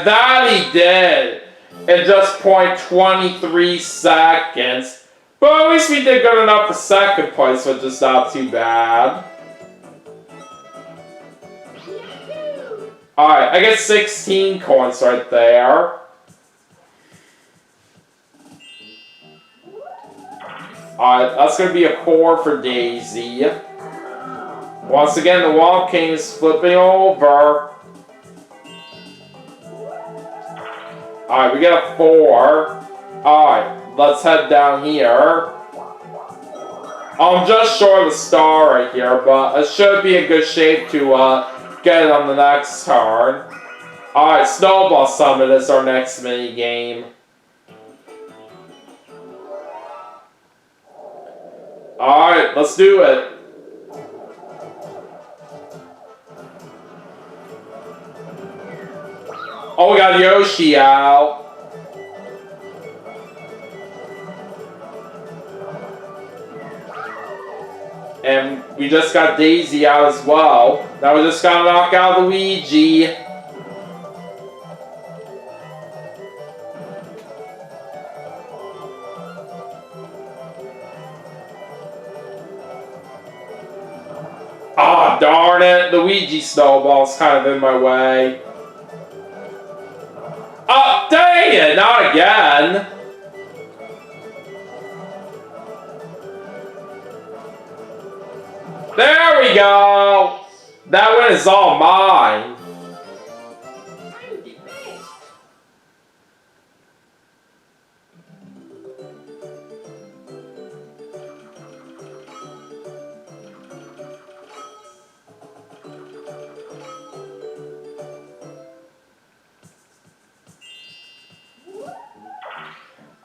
That he did in just 0.23 seconds. But at least we did good enough for second place, which is not too bad. Alright, I get 16 coins right there. Alright, that's going to be a 4 for Daisy. Once again, the Womp King is flipping over. Alright, we got a 4. Alright, let's head down here. I'm just short of the star right here, but it should be in good shape to get it on the next turn. Alright, Snowball Summit is our next mini game. Alright, let's do it. Oh, we got Yoshi out. And we just got Daisy out as well. Now we just gotta knock out Luigi. Ah, darn it. Luigi Snowball's kind of in my way. Oh, dang it! Not again! There we go! That win is all mine.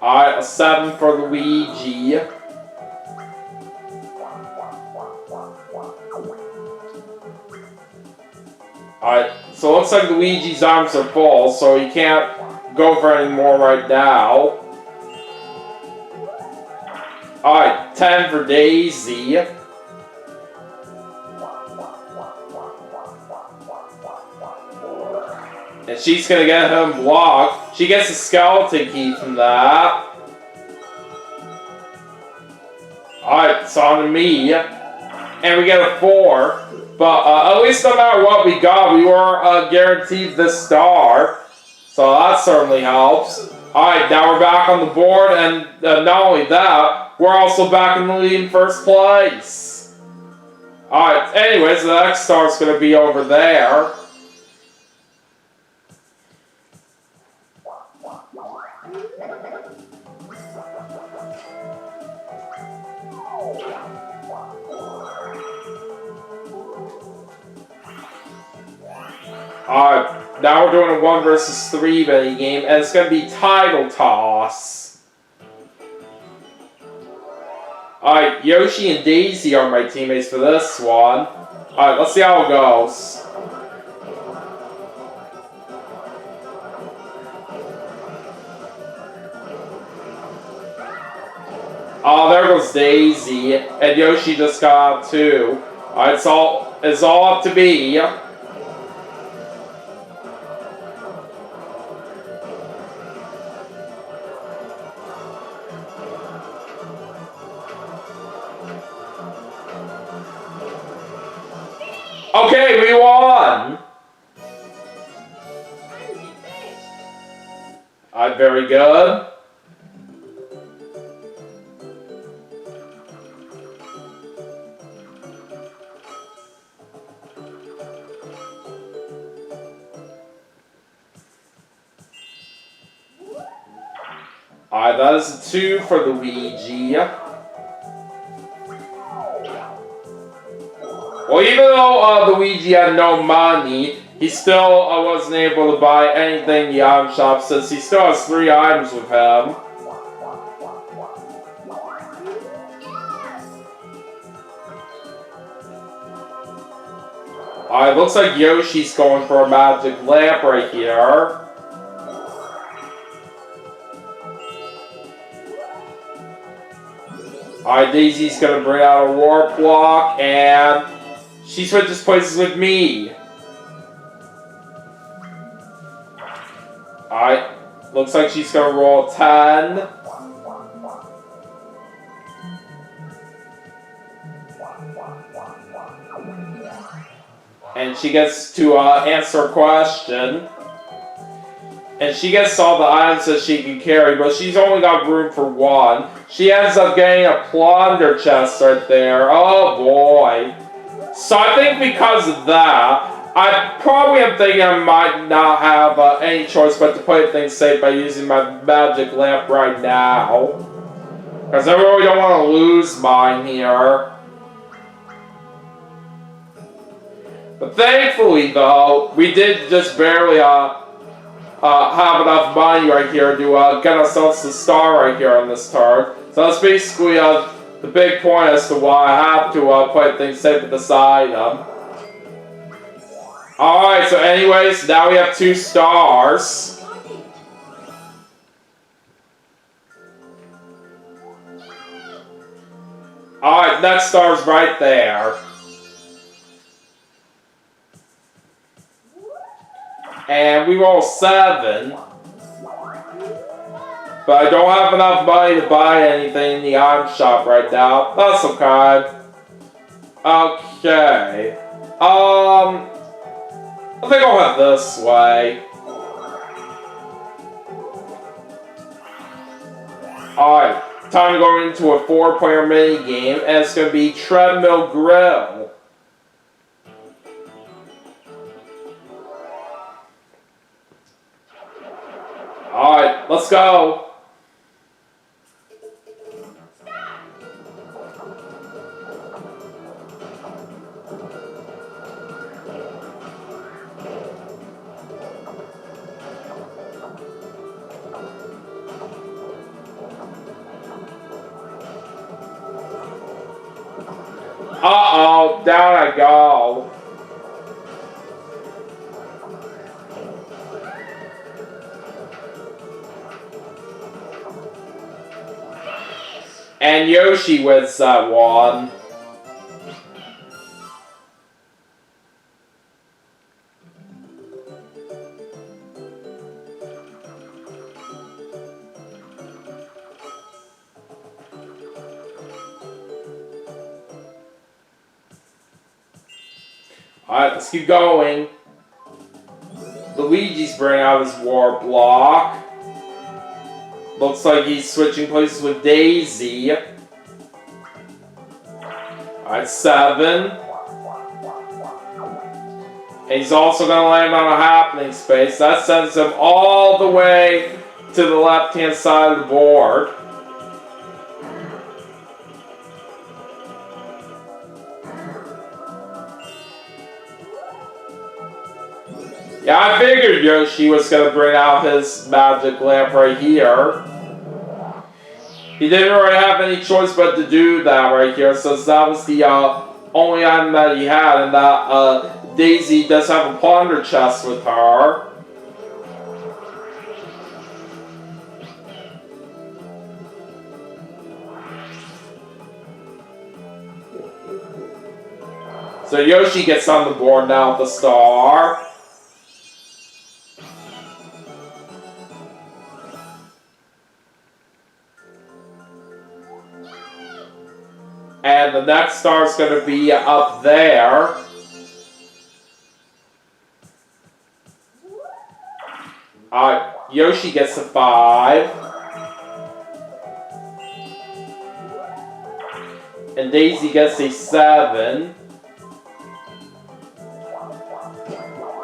Alright, a 7 for Luigi. Alright, so it looks like Luigi's arms are full, so he can't go for any more right now. Alright, 10 for Daisy. And she's gonna get him blocked. She gets a skeleton key from that. Alright, it's on to me. And we get a 4. But at least no matter what we got, we were guaranteed the star. So that certainly helps. Alright, now we're back on the board. And not only that, we're also back in the lead in first place. Alright, anyways, the next star's going to be over there. Alright, now we're doing a 1 versus 3 mini game, and it's going to be Title Toss. Alright, Yoshi and Daisy are my teammates for this one. Alright, let's see how it goes. Oh, there goes Daisy, and Yoshi just got out too. Alright, it's all up to me. Okay, we won! Alright, very good. Alright, that is a 2 for Luigi. Well, even though Luigi had no money, he still wasn't able to buy anything in the item shop since he still has 3 items with him. Alright, looks like Yoshi's going for a magic lamp right here. Alright, Daisy's gonna bring out a warp block, and she switches places with me. Alright, looks like she's gonna roll a 10. And she gets to answer a question. And she gets all the items that she can carry, but she's only got room for one. She ends up getting a plunder chest right there. Oh boy. So I think because of that, I probably am thinking I might not have any choice but to play things safe by using my magic lamp right now. Because I really don't want to lose mine here. But thankfully though, we did just barely have enough money right here to get ourselves the star right here on this turn. So that's basically the big point as to why I have to play things safe with this item. Alright, so anyways, now we have 2 stars. Alright, next star's right there. And we roll 7. But I don't have enough money to buy anything in the item shop right now. That's okay. Okay. I think I'll head this way. Alright, time to go into a 4-player mini game, and it's going to be Treadmill Grill. Alright, let's go. Uh-oh, down I go. And Yoshi wins that one. Alright, let's keep going. Luigi's bringing out his war block. Looks like he's switching places with Daisy. Alright, 7. And he's also going to land on a happening space. That sends him all the way to the left-hand side of the board. Yeah, I figured Yoshi was going to bring out his magic lamp right here. He didn't really have any choice but to do that right here, since that was the only item that he had, and that Daisy does have a plunder chest with her. So Yoshi gets on the board now with the star. And the next star is going to be up there. Yoshi gets a 5. And Daisy gets a 7.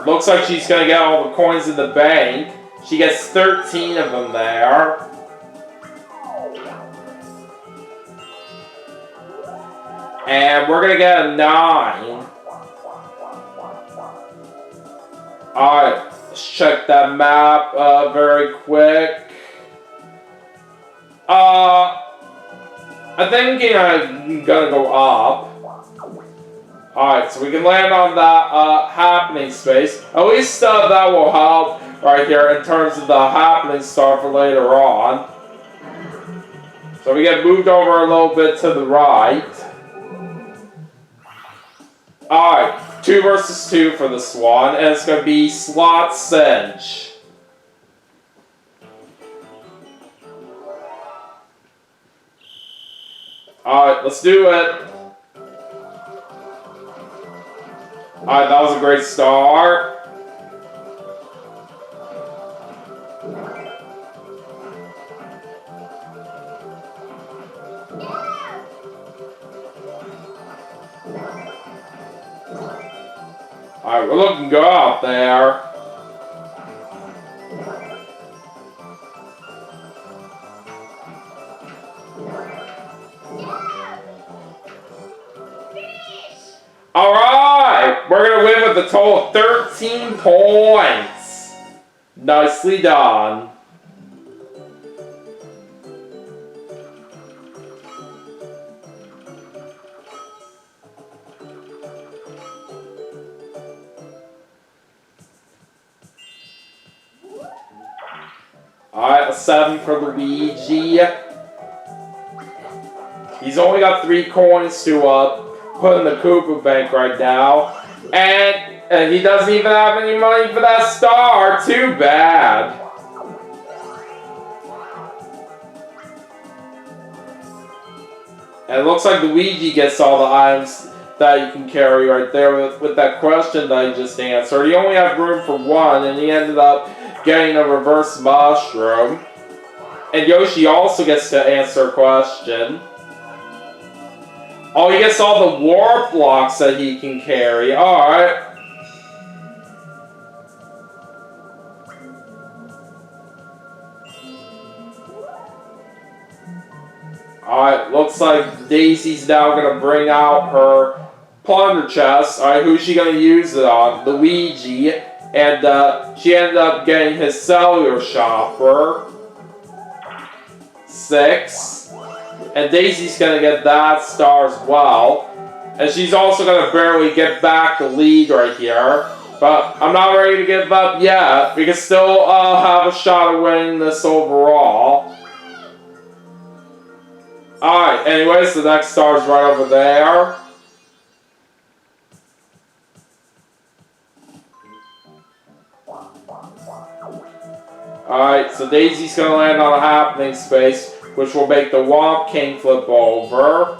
Looks like she's going to get all the coins in the bank. She gets 13 of them there. And we're going to get a 9. Alright, let's check that map very quick. I think I'm going to go up. Alright, so we can land on that happening space. At least that will help right here in terms of the happening star for later on. So we get moved over a little bit to the right. Alright, 2 versus 2 for this one, and it's going to be Slot Cinch. Alright, let's do it. Alright, that was a great start. Alright, we're looking good out there. Alright! We're gonna win with a total of 13 points. Nicely done. Alright, a 7 for Luigi. He's only got 3 coins to put in the Koopa Bank right now. And he doesn't even have any money for that star. Too bad. And it looks like Luigi gets all the items that you can carry right there with that question that he just answered. He only had room for 1, and he ended up getting a reverse mushroom. And Yoshi also gets to answer a question. Oh, he gets all the warp blocks that he can carry. Alright. Alright, looks like Daisy's now going to bring out her plunder chest. Alright, who's she going to use it on? Luigi. And she ended up getting his cellular shopper. 6. And Daisy's going to get that star as well. And she's also going to barely get back the lead right here. But I'm not ready to give up yet. We can still have a shot at winning this overall. Alright, anyways, the next star is right over there. Alright, so Daisy's going to land on a happening space, which will make the Womp King flip over.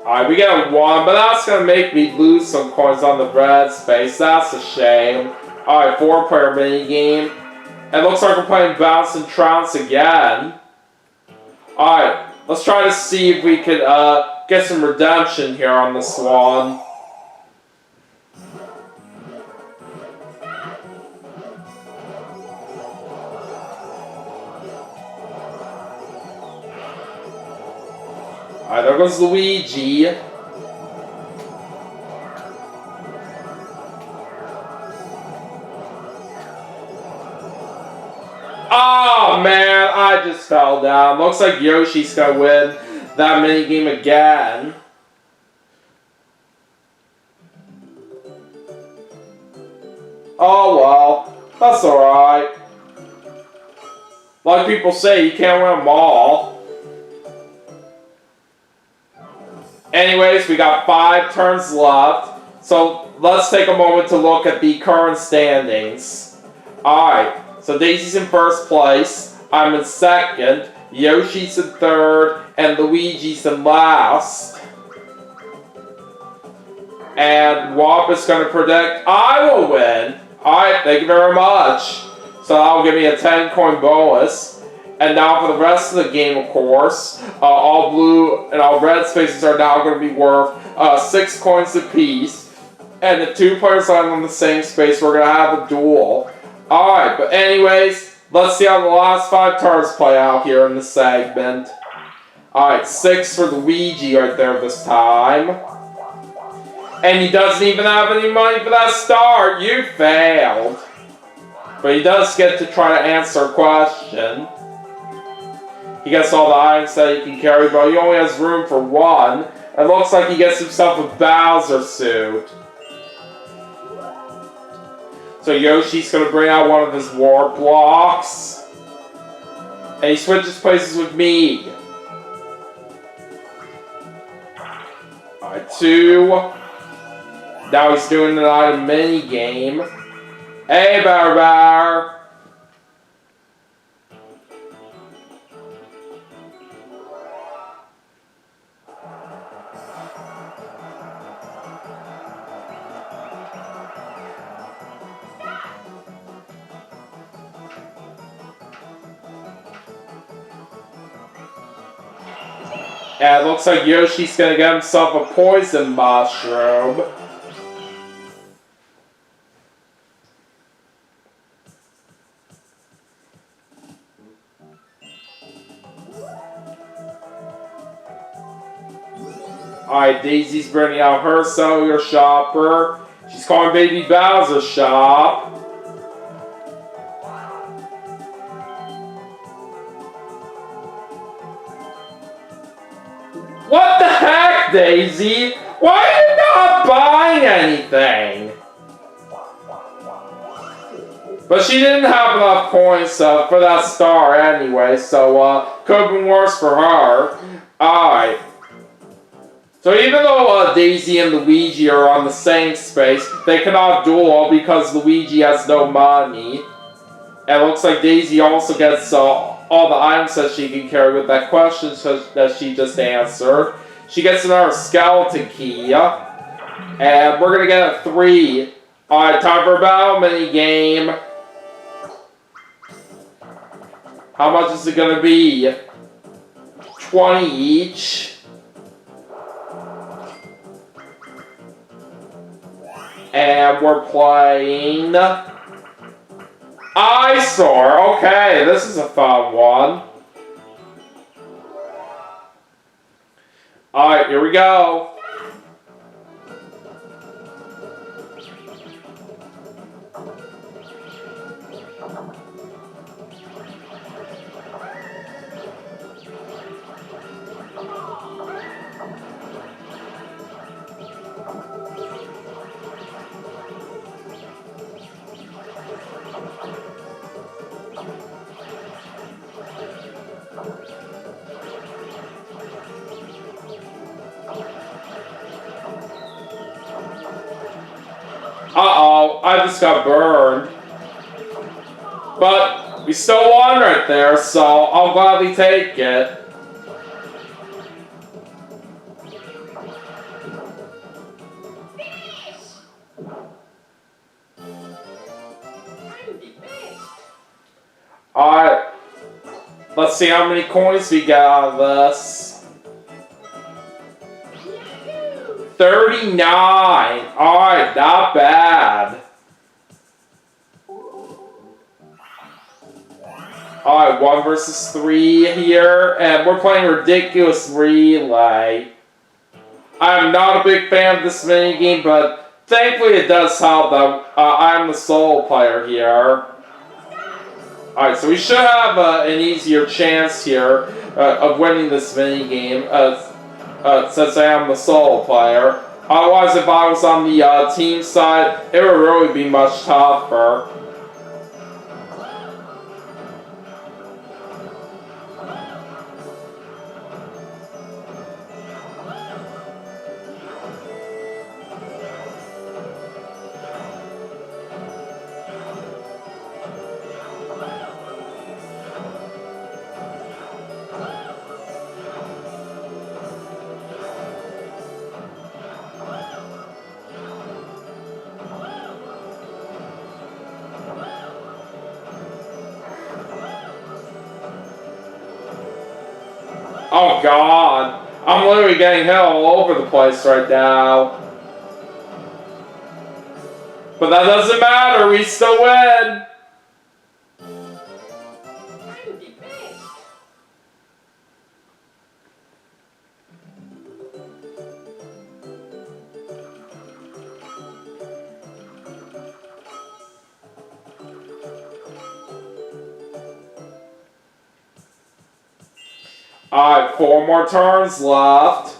Alright, we get a 1, but that's going to make me lose some coins on the red space. That's a shame. Alright, 4-player minigame. It looks like we're playing Bounce and Trounce again. Alright, let's try to see if we could get some redemption here on this one. Alright, there goes Luigi. Oh man, I just fell down. Looks like Yoshi's gonna win that minigame again. Oh well, that's alright. Like people say, you can't win them all. Anyways, we got 5 turns left, so let's take a moment to look at the current standings. Alright, so Daisy's in first place, I'm in second, Yoshi's in third, and Luigi's in last. And Womp is going to predict I will win. Alright, thank you very much. So that'll give me a 10 coin bonus. And now for the rest of the game, of course, all blue and all red spaces are now going to be worth 6 coins apiece. And if 2 players land on the same space, we're going to have a duel. Alright, but anyways, let's see how the last 5 turns play out here in the segment. Alright, 6 for Luigi right there this time. And he doesn't even have any money for that star. You failed. But he does get to try to answer a question. He gets all the items that he can carry, but he only has room for 1. It looks like he gets himself a Bowser suit. So Yoshi's going to bring out one of his warp blocks. And he switches places with me. Alright, 2. Now he's doing an item mini game. Hey, Bear Bear! And it looks like Yoshi's gonna get himself a poison mushroom. Alright, Daisy's bringing out her cellular shopper. She's calling Baby Bowser's shop. What the heck, Daisy? Why are you not buying anything? But she didn't have enough coins for that star anyway, so could have been worse for her. Alright. So even though Daisy and Luigi are on the same space, they cannot duel because Luigi has no money. And it looks like Daisy also gets all the items that she can carry with that question that she just answered. She gets another skeleton key. And we're going to get a 3. Alright, time for a battle mini game. How much is it going to be? 20 each. And we're playing Eyesore. Okay, this is a fun one. Alright, here we go. Uh-oh, I just got burned. But we still won right there, so I'll gladly take it. Alright, let's see how many coins we get out of this. 39! Alright, not bad. Alright, 1 versus 3 here, and we're playing Ridiculous Relay. I'm not a big fan of this minigame, but thankfully it does help that I'm the solo player here. Alright, so we should have an easier chance here of winning this minigame. Since I am the solo player. Otherwise, if I was on the team side, it would really be much tougher. Oh god, I'm literally getting hit all over the place right now. But that doesn't matter, we still win! Alright, 4 more turns left.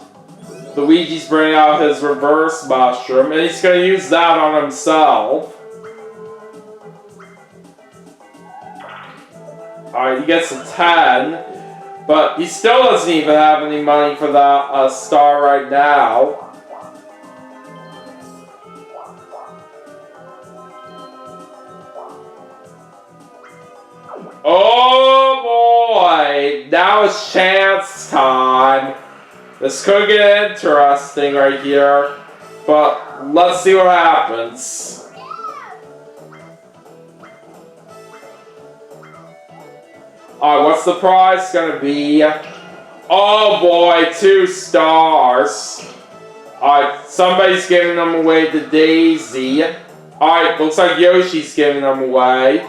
Luigi's bringing out his reverse mushroom, and he's going to use that on himself. Alright, he gets a 10, but he still doesn't even have any money for that star right now. Oh boy! Now it's chance time. This could get interesting right here, but let's see what happens. Alright, what's the prize gonna be? Oh boy, 2 stars. Alright, somebody's giving them away to Daisy. Alright, looks like Yoshi's giving them away.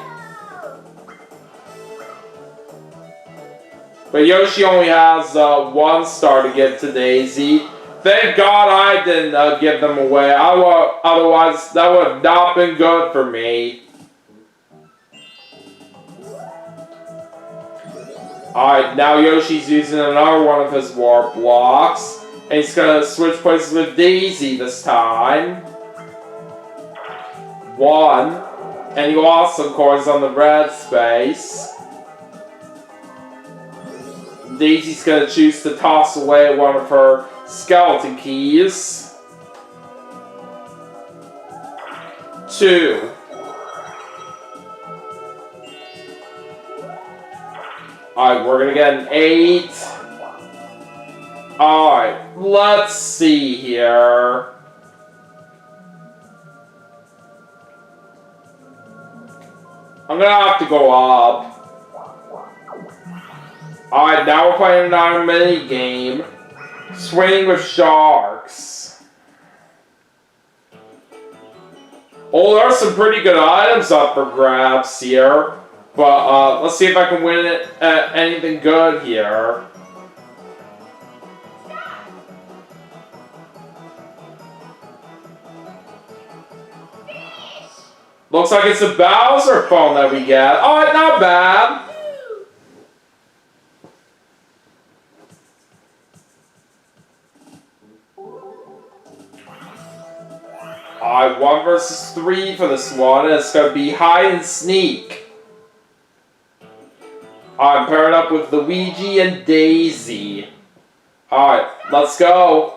But Yoshi only has 1 star to give to Daisy. Thank God I didn't give them away. Otherwise, that would have not been good for me. Alright, now Yoshi's using another one of his warp blocks. And he's gonna switch places with Daisy this time. 1. And he lost some coins on the red space. Daisy's gonna choose to toss away one of her skeleton keys. 2. Alright, we're gonna get an 8. Alright, let's see here. I'm gonna have to go up. Alright, now we're playing another mini game. Swimming with sharks. Oh, there are some pretty good items up for grabs here. But let's see if I can win it at anything good here. Looks like it's a Bowser phone that we get. Oh, not bad. Alright, 1 versus 3 for this one, and it's gonna be hide and sneak. I'm paired up with Luigi and Daisy. Alright, let's go.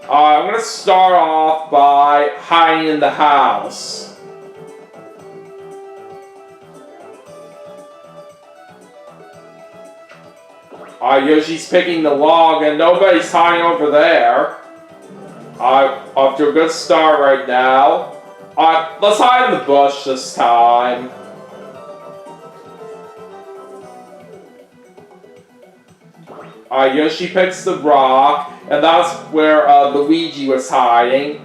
I'm gonna start off by hiding in the house. Yoshi's picking the log and nobody's hiding over there. Off to a good start right now. Let's hide in the bush this time. Yoshi picks the rock, and that's where Luigi was hiding.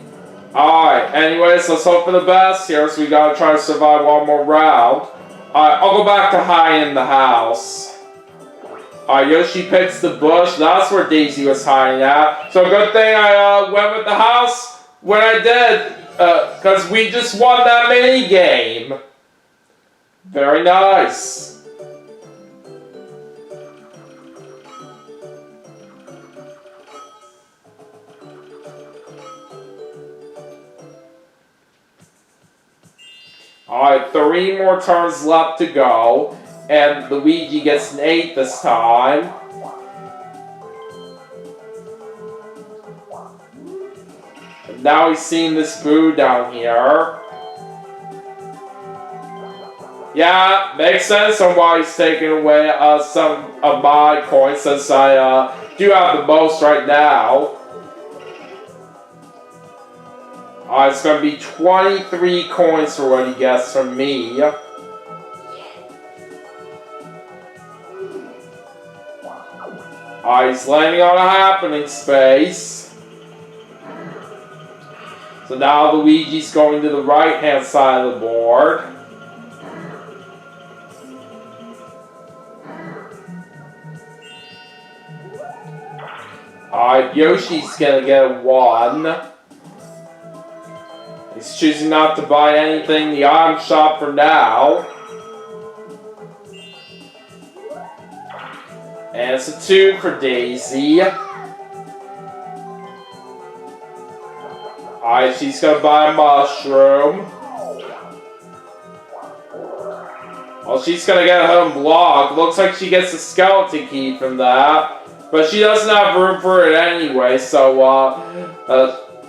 Alright, anyways, let's hope for the best here, so we gotta try to survive one more round. I'll go back to hide in the house. Yoshi picks the bush, that's where Daisy was hiding at. So good thing I went with the house when I did, because we just won that mini game. Very nice. Alright, 3 more turns left to go, and Luigi gets an 8 this time. And now he's seeing this boo down here. Yeah, makes sense on why he's taking away some of my coins, since I do have the most right now. It's going to be 23 coins for what he gets from me. He's landing on a happening space. So now Luigi's going to the right-hand side of the board. Yoshi's going to get a 1. He's choosing not to buy anything in the item shop for now. And it's a 2 for Daisy. She's gonna buy a mushroom. Well, she's gonna get a home block. Looks like she gets a skeleton key from that. But she doesn't have room for it anyway, so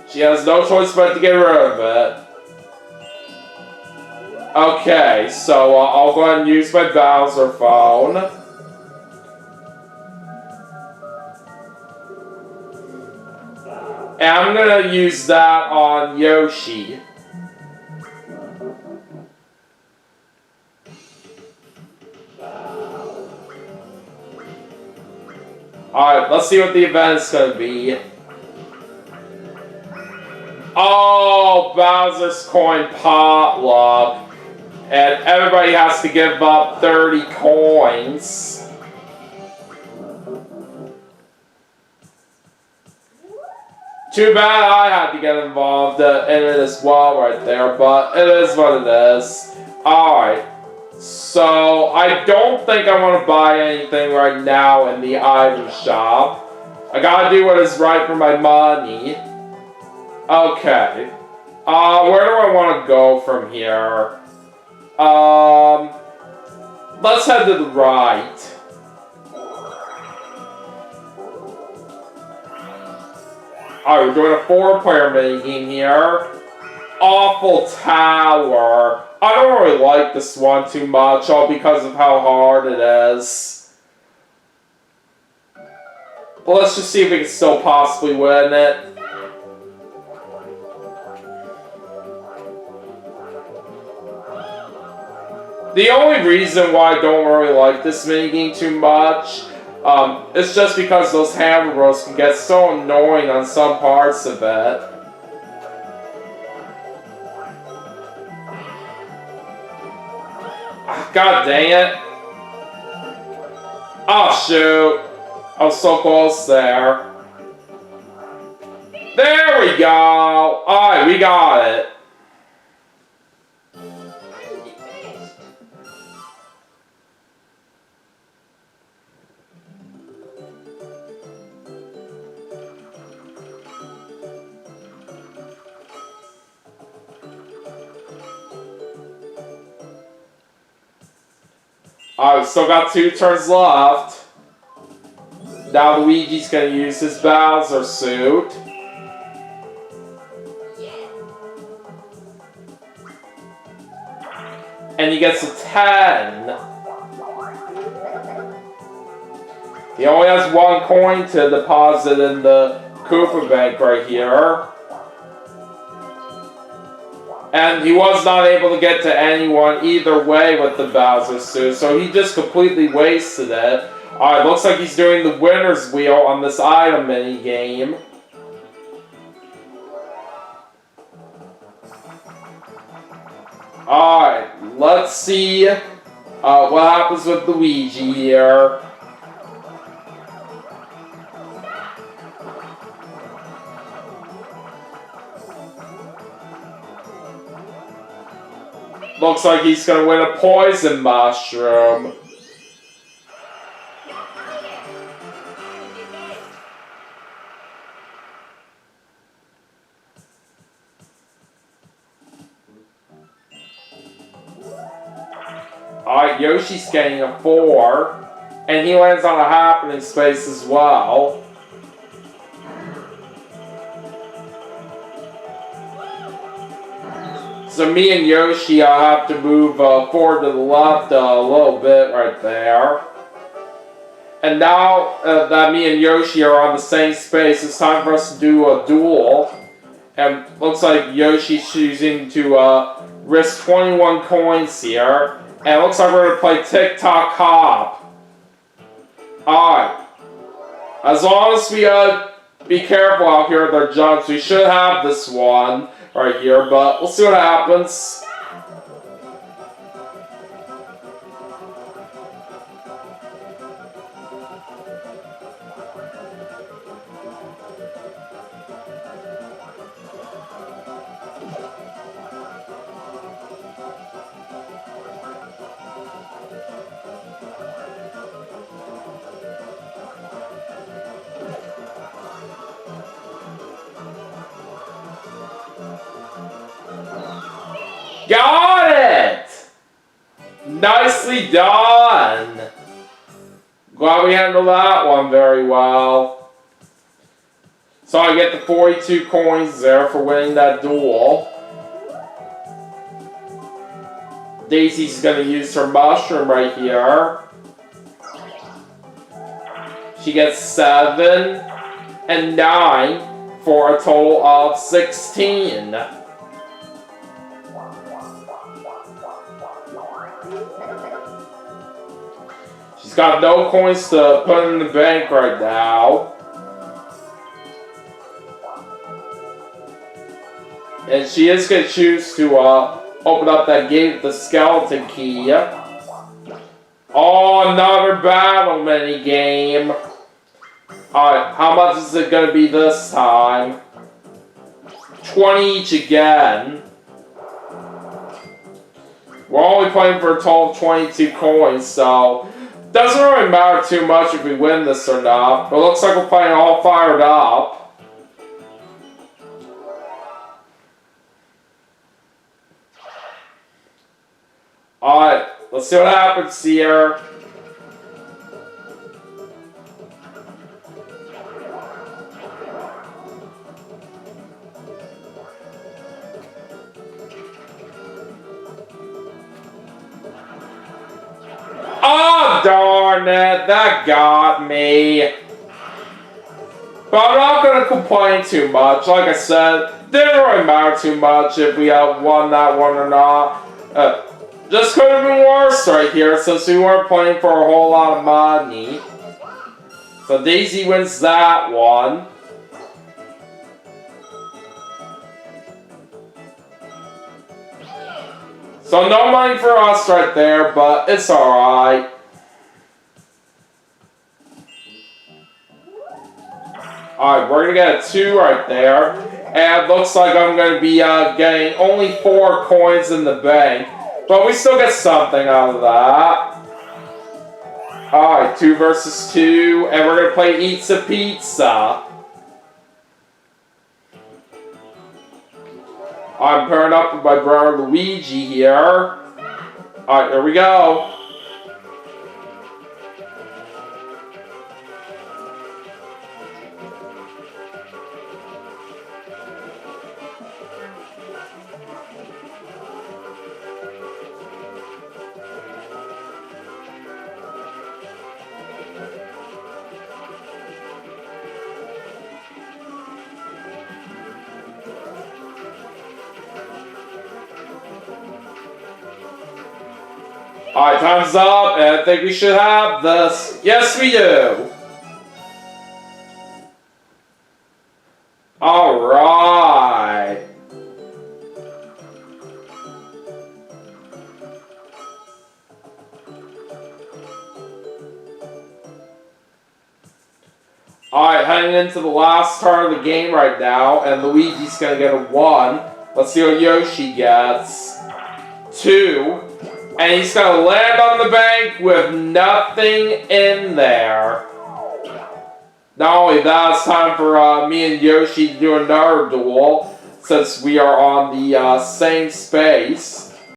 she has no choice but to get rid of it. Okay, so I'll go ahead and use my Bowser phone. And I'm gonna use that on Yoshi. Alright, let's see what the event is going to be. Oh, Bowser's Coin Potluck. And everybody has to give up 30 coins. Too bad I had to get involved in it as well right there, but it is what it is. Alright, so I don't think I want to buy anything right now in the item shop. I gotta do what is right for my money. Okay. Where do I want to go from here? Let's head to the right. Alright, we're doing a 4-player minigame here. Awful Tower. I don't really like this one too much, all because of how hard it is. But let's just see if we can still possibly win it. The only reason why I don't really like this minigame too much it's just because those hammer rolls can get so annoying on some parts of it. God dang it. Oh shoot. I was so close there. There we go. Alright, we got it. Alright, we still got 2 turns left. Now Luigi's gonna use his Bowser suit. And he gets a 10. He only has 1 coin to deposit in the Koopa Bank right here. And he was not able to get to anyone either way with the Bowser suit, so he just completely wasted it. Alright, looks like he's doing the winner's wheel on this item mini game. Alright, let's see what happens with Luigi here. Looks like he's gonna win a poison mushroom. Alright, Yoshi's getting a 4. And he lands on a happening space as well. So me and Yoshi have to move forward to the left a little bit right there. And now that me and Yoshi are on the same space, it's time for us to do a duel. And looks like Yoshi's choosing to risk 21 coins here. And it looks like we're going to play Tick-Tock Hop. Alright. As long as we be careful out here with our jumps, we should have this one right here, but we'll see what happens. Got it! Nicely done! Glad we handled that one very well. So I get the 42 coins there for winning that duel. Daisy's gonna use her mushroom right here. She gets 7 and 9 for a total of 16. She's got no coins to put in the bank right now. And she is going to choose to open up that gate with the skeleton key. Oh, another battle mini game. Alright, how much is it going to be this time? 20 each again. We're only playing for a total of 22 coins, so doesn't really matter too much if we win this or not. But it looks like we're playing all fired up. Alright, let's see what happens here. Oh, darn it, that got me. But I'm not going to complain too much. Like I said, didn't really matter too much if we won that one or not. Just could have been worse right here since we weren't playing for a whole lot of money. So Daisy wins that one. So no money for us right there, but it's alright. Alright, we're going to get a 2 right there. And it looks like I'm going to be getting only 4 coins in the bank. But we still get something out of that. Alright, 2 versus 2. And we're going to play Eats a Pizza. I'm pairing up with my brother Luigi here. Alright, here we go. Alright, time's up, and I think we should have this. Yes, we do! Alright. Alright, heading into the last part of the game right now, and Luigi's gonna get a 1. Let's see what Yoshi gets. 2. And he's gonna land on the bank with nothing in there. Not only that, it's time for me and Yoshi to do another duel, since we are on the same space.